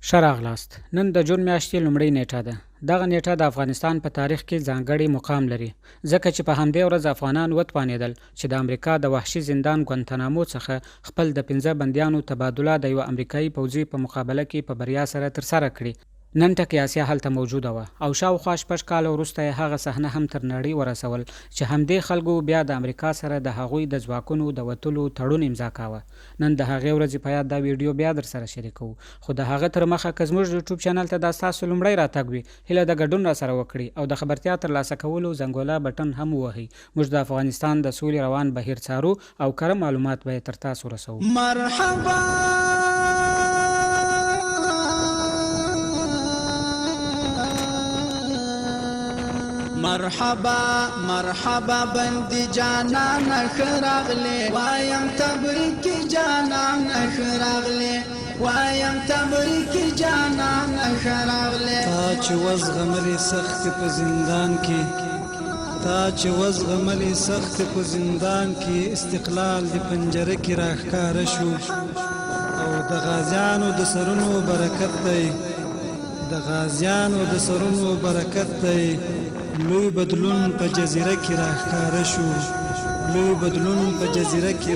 ښه راغلاست. نن د جون میاشتې لومړۍ نیټه ده. دغه نیټه د افغانستان په تاریخ کې ځانګړی مقام لري، ځکه چې په همدې ورځ افغانان وتوانېدل چې د امریکا د وحشي زندان ګوانتانامو څخه خپل د 15 بندیانو تبادله د یوه امریکایي پوځي په مقابله کې په بریا سره ترسره کړي. نن ټکي اسیا هلته موجوده وه او شاوخوا 6 کاله وروسته یې هغه صحنه هم تر نړۍ ورسول چې همدې خلکو بیا د امریکا سره د هغوی د ځواکونو د وتلو تړون امضا کاوه. نن د هغې ورځې په یاد دا ویډیو بیا در سره شریکوو، خو د هغه تر مخه که زموږ یوټیوب چینل ته دا ستاسو لومړی راتګ وي، هیله د ګډون را سره وکړي او د خبرتیا ترلاسه کولو زنګوله بټن هم ووهئ. موږ د افغانستان د سولې روان بهیر څارو او کره معلومات به یې تر تاسو رسوو. مرحبا مرحبا مرحبا بندی جانان خراغلی وایم تبریک جانان خراغلی وایم تبریک جانان خراغلی تا چې وزغملې سخت په زندان کې په زندان کې استقلال د پنجره کې راښکاره شو او د غازیانو د سرونو برکت دی لوی بدلون په جزیره کې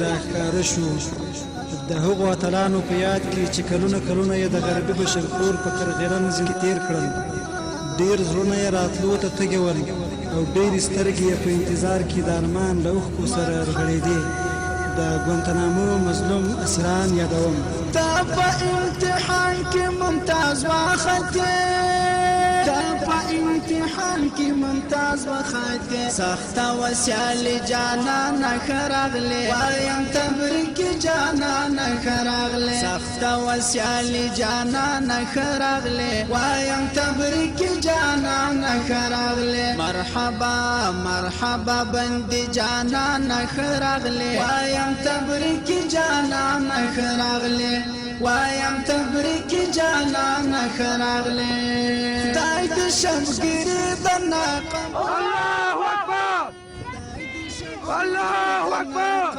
راښکاره شو د هغو اتلانو په یاد کې چې کلونه یې د غربي بشرخور په کرغیرن ځینې تیر کړل. ډېر زړونه یې راتلو ته تږي ول او ډېرې سترګې یې په انتظار کې د ارمان له اوښکو سره رغړېدې. د ګوانتانامو مظلوم اسیران یادوم. تا په امتحان کې ممتاز واخته سخته وسیال جانان خراغلی وایم تبریک جانان خراغلی سخته وسیال جانان خراغلی وایم تبریک جانان خراغلی مرحبا مرحبا بندی جانان خراغلی وایم تبریک جانان خراغلی وایم تبریک جانان خراغلی خدای د شمګری د ناقم الله اکبر الله اکبر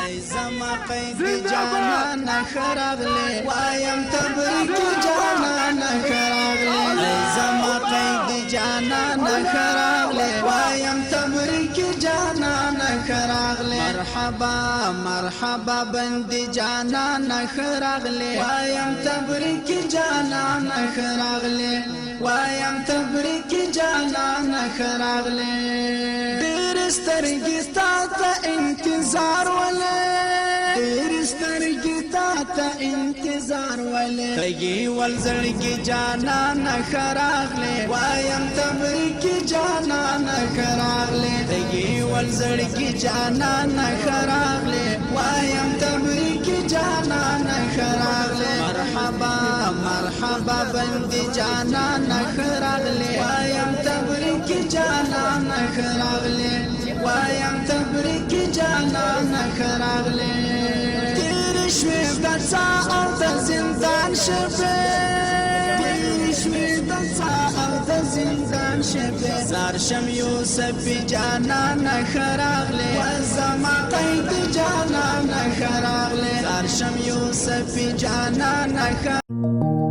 ای زما قید جانان خراغلی وایم تبریک جانان خراغلی ای زما قید جانان خراغلی وایم تبریک جانان خراغلی مرحبا مرحبا بندی جانان خراغلی وایم تبریک جانان خراغلی وایم تبریک جانان خراغلی ډېر سترګې ستا ته انتظار ولې تږي ول زړګي جانان خراغلی وایم تبریک جانان خراغلی تږي ول زړګي جانان خراغلی وایم تبریک جانان خراغلی مرحبا مرحبا بندی جانان خراغلی وایم تبریک جانان خراغلی وایم تبریک جانان خراغلی شوی د څا او د زندان شپه زار شم یوسف جانان خراغلی و زما قید جانان خراغلی زار شم یوسف جانان خراغلی